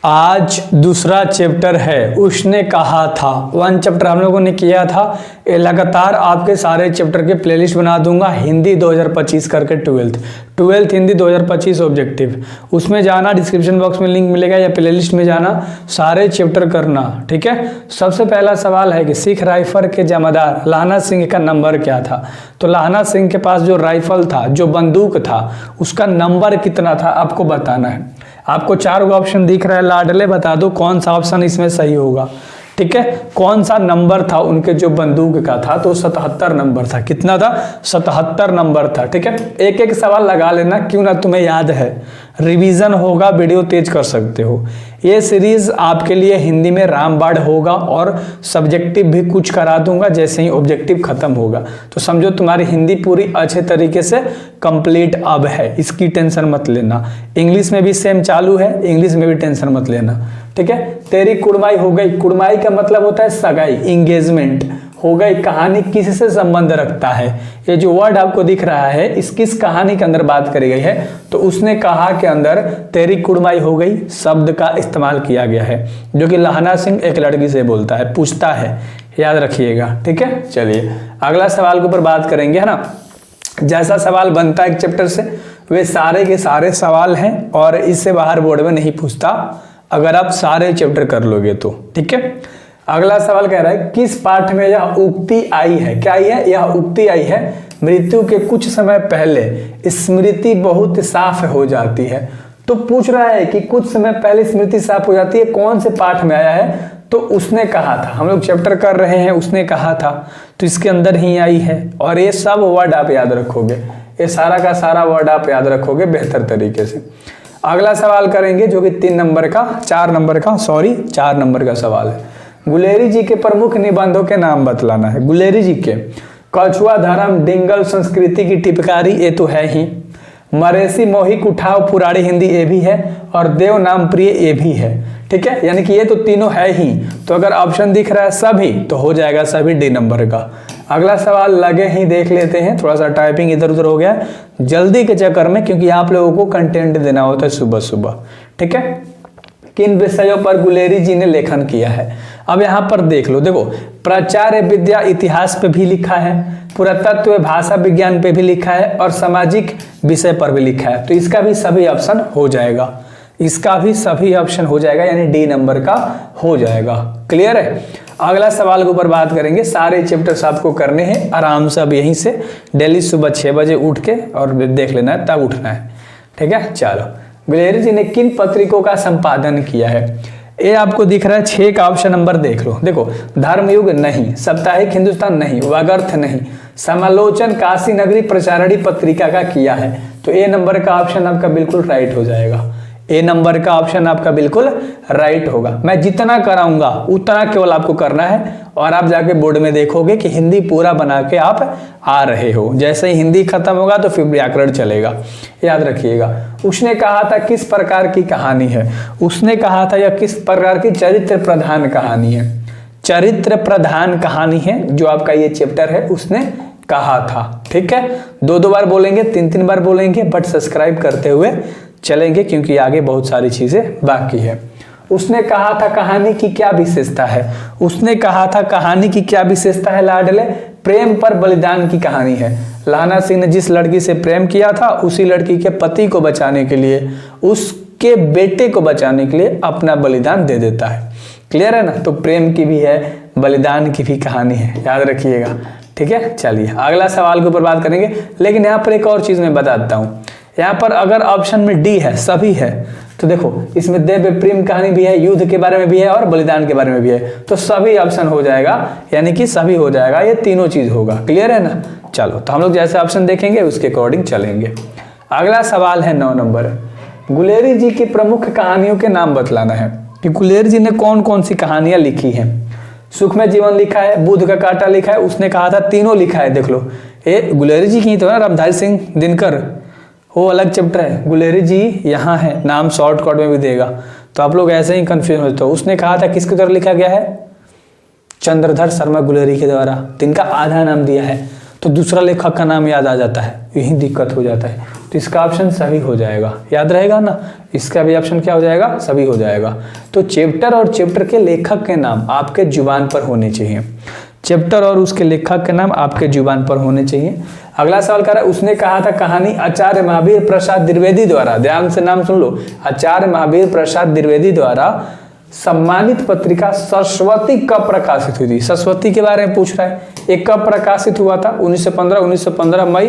आज दूसरा चैप्टर है उसने कहा था। 1 चैप्टर हम लोगों ने किया था। ये लगातार आपके सारे चैप्टर के प्लेलिस्ट बना दूंगा। हिंदी 2025 करके 12th हिंदी 2025 ऑब्जेक्टिव, उसमें जाना, डिस्क्रिप्शन बॉक्स में लिंक मिलेगा या प्लेलिस्ट में जाना, सारे चैप्टर करना। ठीक है। सबसे पहला सवाल है कि सिख राइफल के जमादार लाहना सिंह का नंबर क्या था। तो लाहना सिंह के पास जो राइफल था, जो बंदूक था, उसका नंबर कितना था आपको बताना है। आपको 4 ऑप्शन दिख रहा है, लाडले बता दो कौन सा ऑप्शन इसमें सही होगा। ठीक है। कौन सा नंबर था उनके जो बंदूक का था, तो 77 नंबर था। कितना था? 77 नंबर था। ठीक है। एक एक सवाल लगा लेना, क्यों ना तुम्हें याद है, रिवीजन होगा, वीडियो तेज कर सकते हो। ये सीरीज आपके लिए हिंदी में रामबाण होगा और सब्जेक्टिव भी कुछ करा दूंगा जैसे ही ऑब्जेक्टिव खत्म होगा। तो समझो तुम्हारी हिंदी पूरी अच्छे तरीके से कंप्लीट अब है, इसकी टेंशन मत लेना। इंग्लिश में भी सेम चालू है, इंग्लिश में भी टेंशन मत लेना। ठीक है। तेरी कुड़माई हो गई। कुड़माई का मतलब होता है सगाई, इंगेजमेंट हो गई। कहानी किससे संबंध रखता है? ये जो वर्ड आपको दिख रहा है, इस किस कहानी के अंदर बात करी गई है? तो उसने कहा के अंदर तेरी कुड़माई हो गई शब्द का इस्तेमाल किया गया है, जो कि लाहना सिंह एक लड़की से बोलता है, पूछता है। याद रखिएगा। ठीक है। चलिए अगला सवाल के ऊपर बात करेंगे, है ना। जैसा सवाल बनता है एक चैप्टर से, वे सारे के सारे सवाल हैं और इससे बाहर बोर्ड में नहीं पूछता, अगर आप सारे चैप्टर कर लोगे तो। ठीक है। अगला सवाल कह रहा है किस पाठ में यह उक्ति आई है? क्या आई है? यह उक्ति आई है, मृत्यु के कुछ समय पहले स्मृति बहुत साफ हो जाती है। तो पूछ रहा है कि कुछ समय पहले स्मृति साफ हो जाती है, कौन से पाठ में आया है? तो उसने कहा था। हम लोग चैप्टर कर रहे हैं, उसने कहा था, तो इसके अंदर ही आई है। और ये सब वर्ड आप याद रखोगे, ये सारा का सारा वर्ड आप याद रखोगे बेहतर तरीके से। अगला सवाल करेंगे जो कि 4 नंबर का सवाल है। गुलेरी जी के प्रमुख निबंधों के नाम बतलाना है। गुलेरी जी के कछुआ धर्म, डिंगल संस्कृति की टिपकारी, ये तो है ही। मरेसी मोहिक उठाव पुरानी हिंदी, ये भी है। और देव नाम प्रिय, ये भी है। ठीक है। यानी कि ये तो तीनों है ही। तो अगर ऑप्शन दिख रहा है सभी, तो हो जाएगा सभी डी नंबर का। अगला सवाल लगे ही देख लेते हैं। थोड़ा सा टाइपिंग इधर उधर हो गया जल्दी के चक्कर में, क्योंकि आप लोगों को कंटेंट देना होता है सुबह सुबह। ठीक है। किन विषयों पर गुलेरी जी ने लेखन किया है? अब यहाँ पर देख लो, देखो, प्राचार्य विद्या इतिहास पे भी लिखा है, पुरातत्व भाषा विज्ञान पे भी लिखा है और सामाजिक विषय पर भी लिखा है। तो इसका भी सभी ऑप्शन हो जाएगा, इसका भी सभी ऑप्शन हो जाएगा, यानी डी नंबर का हो जाएगा। क्लियर है। अगला सवाल के ऊपर बात करेंगे। सारे चैप्टर्स आपको करने हैं आराम से, अब यहीं से डेली सुबह 6 बजे उठ के और देख लेना है, तब उठना है। ठीक है। चलो, गुलेरी जी ने किन पत्रिकों का संपादन किया है? ये आपको दिख रहा है 6 का ऑप्शन नंबर देख लो। देखो, धर्मयुग नहीं, साप्ताहिक हिंदुस्तान नहीं, वागर्थ नहीं, समालोचन काशी नगरी प्रचारणी पत्रिका का किया है। तो ए नंबर का ऑप्शन आपका बिल्कुल राइट हो जाएगा। ए नंबर का ऑप्शन आपका बिल्कुल राइट होगा। मैं जितना कराऊंगा उतना केवल आपको करना है, और आप जाके बोर्ड में देखोगे कि हिंदी पूरा बना के आप आ रहे हो। जैसे ही हिंदी खत्म होगा तो फिर व्याकरण चलेगा, याद रखिएगा। उसने कहा था किस प्रकार की कहानी है? उसने कहा था यह किस प्रकार की चरित्र प्रधान कहानी है? चरित्र प्रधान कहानी है जो आपका ये चैप्टर है, उसने कहा था। ठीक है। 2 बार बोलेंगे, 3 बार बोलेंगे, बट सब्सक्राइब करते हुए चलेंगे क्योंकि आगे बहुत सारी चीजें बाकी है। उसने कहा था कहानी की क्या विशेषता है? उसने कहा था कहानी की क्या विशेषता है लाडले? प्रेम पर बलिदान की कहानी है। लाहना सिंह ने जिस लड़की से प्रेम किया था, उसी लड़की के पति को बचाने के लिए, उसके बेटे को बचाने के लिए अपना बलिदान दे देता है। क्लियर है ना। तो प्रेम की भी है, बलिदान की भी कहानी है, याद रखिएगा। ठीक है। चलिए अगला सवाल के ऊपर बात करेंगे, लेकिन यहाँ पर एक और चीज मैं बताता हूँ। यहाँ पर अगर ऑप्शन में डी है, सभी है, तो देखो इसमें देव प्रेम कहानी भी है, युद्ध के बारे में भी है और बलिदान के बारे में भी है। तो सभी ऑप्शन हो जाएगा, यानी कि सभी हो जाएगा, ये तीनों चीज होगा। क्लियर है ना। चलो, तो हम लोग जैसे ऑप्शन देखेंगे उसके अकॉर्डिंग चलेंगे। अगला सवाल है 9 नंबर। गुलेरी जी की प्रमुख कहानियों के नाम बतलाना है कि गुलेरी जी ने कौन कौन सी कहानियां लिखी हैं। सुखमय जीवन लिखा है, बुध का कांटा लिखा है, उसने कहा था तीनों लिखा है। देख लो, ये गुलेरी जी की तो ना, रामधारी सिंह दिनकर वो अलग चैप्टर है, गुलेरी जी यहाँ है, नाम शॉर्टकट में भी देगा, तो आप लोग ऐसे ही कंफ्यूज होते हो। उसने कहा था किसके द्वारा लिखा गया है? चंद्रधर शर्मा गुलेरी के द्वारा, जिनका आधा नाम दिया है। तो दूसरा लेखक का नाम याद आ जाता है, यही दिक्कत हो जाता है। तो इसका ऑप्शन सभी हो जाएगा, याद रहेगा ना, इसका भी ऑप्शन क्या हो जाएगा, सभी हो जाएगा। तो चैप्टर और चैप्टर के लेखक के नाम आपके जुबान पर होने चाहिए, चैप्टर और उसके लेखक के नाम आपके जुबान पर होने चाहिए। अगला सवाल कह रहा है, उसने कहा था कहानी आचार्य महावीर प्रसाद द्विवेदी द्वारा, ध्यान से नाम सुन लो, आचार्य महावीर प्रसाद द्विवेदी द्वारा सम्मानित पत्रिका सरस्वती कब प्रकाशित हुई थी। सरस्वती के बारे में पूछ रहा है, ये कब प्रकाशित हुआ था, 1915 मई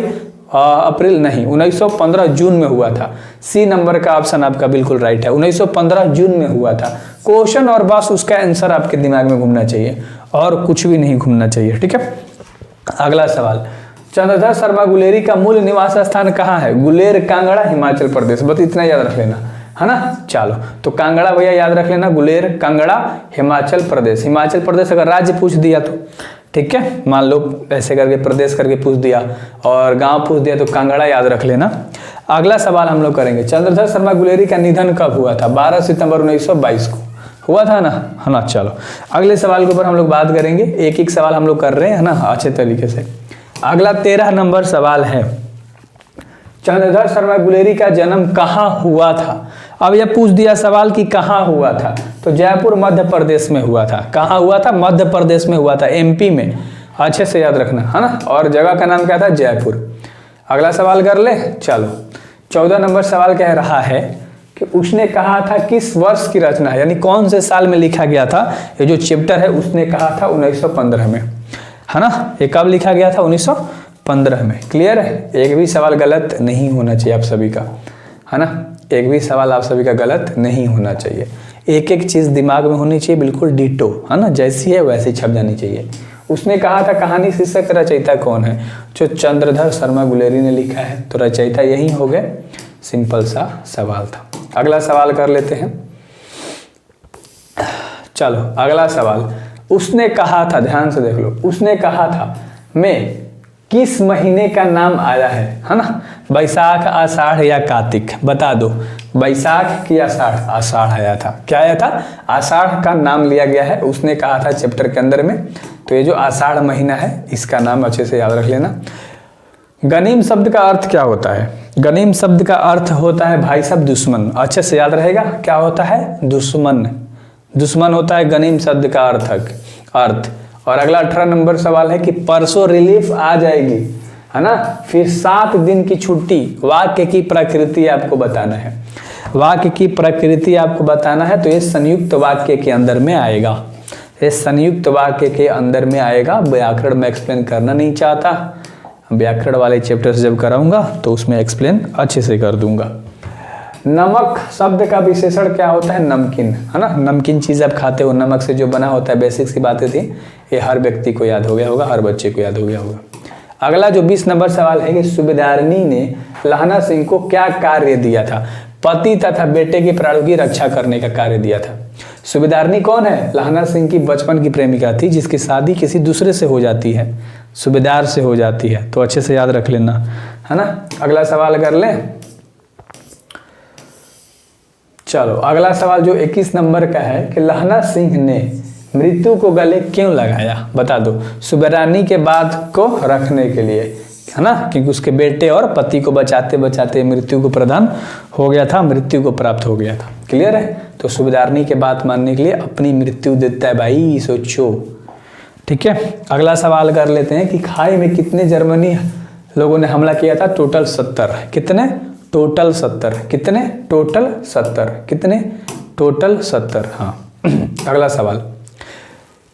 अप्रैल नहीं, 1915 जून में हुआ था। सी नंबर का ऑप्शन आपका बिल्कुल राइट है, 1915 जून में हुआ था। क्वेश्चन और बस उसका आंसर आपके दिमाग में घूमना चाहिए और कुछ भी नहीं घूमना चाहिए, ठीक है। अगला सवाल, चंद्रधर शर्मा गुलेरी का मूल निवास स्थान कहाँ है। गुलेर कांगड़ा हिमाचल प्रदेश, बस इतना याद रख लेना है ना। चलो तो कांगड़ा भैया याद रख लेना, गुलेर कांगड़ा हिमाचल प्रदेश। हिमाचल प्रदेश अगर राज्य पूछ दिया तो ठीक है, मान लो ऐसे करके प्रदेश करके पूछ दिया और गांव पूछ दिया तो कांगड़ा याद रख लेना। अगला सवाल हम लोग करेंगे, चंद्रधर शर्मा गुलेरी का निधन कब हुआ था। 12 सितंबर 1922 को हुआ था ना, है ना। चलो अगले सवाल के ऊपर हम लोग बात करेंगे, एक एक सवाल हम लोग कर रहे हैं ना अच्छे तरीके से। अगला 13 नंबर सवाल है, चंद्रधर शर्मा गुलेरी का जन्म कहाँ हुआ था। अब यह पूछ दिया सवाल कि कहाँ हुआ था, तो जयपुर मध्य प्रदेश में हुआ था। कहाँ हुआ था, मध्य प्रदेश में हुआ था, एमपी में, अच्छे से याद रखना है ना। और जगह का नाम क्या था, जयपुर। अगला सवाल कर ले, चलो 14 नंबर सवाल कह रहा है कि उसने कहा था किस वर्ष की रचना है, यानी कौन से साल में लिखा गया था। ये जो चैप्टर है उसने कहा था 1915 में, है ना। ये कब लिखा गया था, 1915 में। क्लियर है, एक भी सवाल गलत नहीं होना चाहिए आप सभी का, है ना। एक भी सवाल आप सभी का गलत नहीं होना चाहिए, एक एक चीज दिमाग में होनी चाहिए, बिल्कुल डिटो, है ना, जैसी है वैसी छप जानी चाहिए। उसने कहा था कहानी शीर्षक रचयिता कौन है, जो चंद्रधर शर्मा गुलेरी ने लिखा है, तो रचयिता यही हो गए। सिंपल सा सवाल था। अगला सवाल कर लेते हैं, चलो अगला सवाल, उसने कहा था, ध्यान से देख लो, उसने कहा था मैं किस महीने का नाम आया है ना। बैसाख, आषाढ़ या कार्तिक, बता दो। बैसाख की आषाढ़, आषाढ़ आया था, क्या आया था, आषाढ़ का नाम लिया गया है। उसने कहा था चैप्टर के अंदर में, तो ये जो आषाढ़ महीना है इसका नाम अच्छे से याद रख लेना। गनीम शब्द का अर्थ क्या होता है। गनीम शब्द का अर्थ होता है भाई साहब दुश्मन, अच्छे से याद रहेगा, क्या होता है, दुश्मन। दुश्मन होता है गनीम शब्द का अर्थ। और अगला 18 नंबर सवाल है कि परसों रिलीफ आ जाएगी, है ना, फिर 7 दिन की छुट्टी। वाक्य की प्रकृति आपको बताना है, वाक्य की प्रकृति आपको बताना है। तो ये संयुक्त वाक्य के अंदर में आएगा, ये संयुक्त वाक्य के अंदर में आएगा। व्याकरण में एक्सप्लेन करना नहीं चाहता, व्याकरण वाले चैप्टर से जब कराऊंगा तो उसमें एक्सप्लेन अच्छे से कर दूंगा। नमक शब्द का विशेषण क्या होता है, नमकीन, है ना। नमकीन चीज़ आप खाते हो, नमक से जो बना होता है, बेसिक्स की बातें थी, ये हर व्यक्ति को याद हो गया होगा, हर बच्चे को याद हो गया होगा। अगला जो 20 नंबर सवाल है कि सूबेदारनी ने लहना सिंह को क्या कार्य दिया था। पति तथा बेटे के प्राणों की रक्षा करने का कार्य दिया था। सूबेदारनी कौन है, लहना सिंह की बचपन की प्रेमिका थी, जिसकी शादी किसी दूसरे से हो जाती है, सूबेदार से हो जाती है, तो अच्छे से याद रख लेना, है ना। अगला सवाल कर लें, चलो अगला सवाल जो 21 नंबर का है कि लहना सिंह ने मृत्यु को गले क्यों लगाया, बता दो। सूबेदारनी के बात को रखने के लिए, है ना, क्योंकि उसके बेटे और पति को बचाते बचाते मृत्यु को प्रदान हो गया था, मृत्यु को प्राप्त हो गया था। क्लियर है, तो सूबेदारनी के बात मानने के लिए अपनी मृत्यु देता है भाई, सोचो। ठीक है, अगला सवाल कर लेते हैं कि खाई में कितने जर्मनी लोगों ने हमला किया था। टोटल 70। कितने, टोटल 70। कितने, टोटल 70। कितने, टोटल 70। हाँ अगला सवाल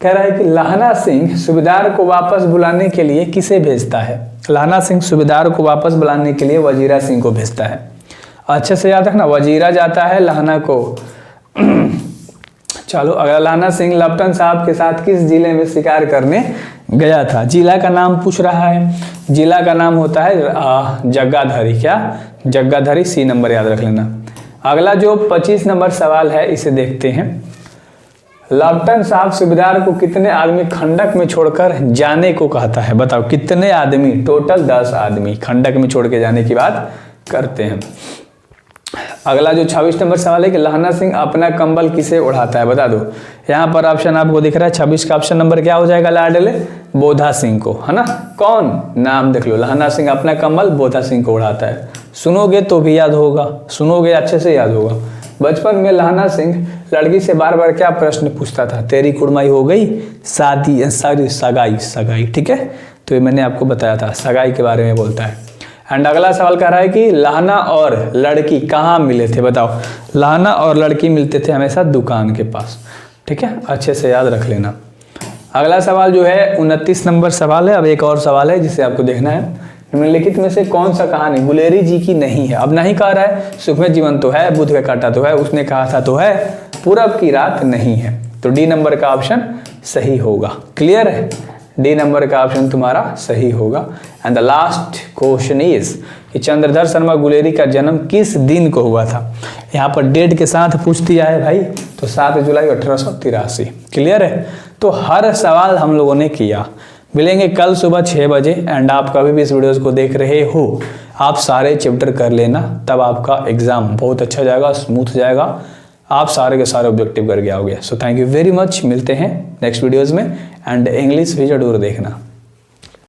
कह रहा है कि लहना सिंह सूबेदार को वापस बुलाने के लिए किसे भेजता है। लहना सिंह सूबेदार को वापस बुलाने के लिए वजीरा सिंह को भेजता है। अच्छे से याद रखना, वजीरा जाता है लहना को। चलो अगर लहना सिंह लप्टन साहब के साथ किस जिले में शिकार करने गया था। जिला का नाम पूछ रहा है, जिला का नाम होता है जग्गाधरी। क्या, जग्गाधरी। सी नंबर याद रख लेना। अगला जो 25 नंबर सवाल है इसे देखते हैं। लप्टन साहब सूबेदार को कितने आदमी खंडक में छोड़कर जाने को कहता है, बताओ कितने आदमी। टोटल 10 आदमी खंडक में छोड़ के जाने की बात करते हैं। अगला जो 26 नंबर सवाल है कि लहना सिंह अपना कंबल किसे उड़ाता है, बता दो। यहाँ पर ऑप्शन आपको दिख रहा है 26 का ऑप्शन नंबर क्या हो जाएगा लाडले, बोधा सिंह को, है ना। कौन, नाम देख लो, लहना सिंह अपना कंबल बोधा सिंह को उड़ाता है। सुनोगे तो भी याद होगा, सुनोगे अच्छे से याद होगा। बचपन में लहना सिंह लड़की से बार बार क्या प्रश्न पूछता था, तेरी कुड़माई हो गई, शादी, सॉरी सगाई, ठीक है। तो ये मैंने आपको बताया था, सगाई के बारे में बोलता है। एंड अगला सवाल कह रहा है कि लहना और लड़की कहाँ मिले थे, बताओ। लहना और लड़की मिलते थे हमेशा दुकान के पास, ठीक है, अच्छे से याद रख लेना। अगला सवाल जो है 29 नंबर सवाल है। अब एक और सवाल है जिसे आपको देखना है, निम्नलिखित में से कौन सा कहानी गुलेरी जी की नहीं है। अब नहीं कह रहा है सुख में जीवन तो है, बुध का कांटा तो है, उसने कहा था तो है, पूरब की रात नहीं है। तो डी नंबर का ऑप्शन सही होगा। क्लियर है, डी नंबर का ऑप्शन तुम्हारा सही होगा। And the last question is कि चंद्रधर शर्मा गुलेरी का जन्म किस दिन को हुआ था। यहाँ पर डेट के साथ पूछ दिया है भाई, तो 7 जुलाई 1883। क्लियर है, तो हर सवाल हम लोगों ने किया। मिलेंगे कल सुबह 6 बजे। एंड आप कभी भी इस वीडियोस को देख रहे हो, आप सारे चैप्टर कर लेना, तब आपका एग्जाम बहुत अच्छा जाएगा, स्मूथ जाएगा, आप सारे के सारे ऑब्जेक्टिव करके आओगे। So thank you very much, मिलते हैं नेक्स्ट वीडियोस में। एंड इंग्लिश भी जरूर देखना।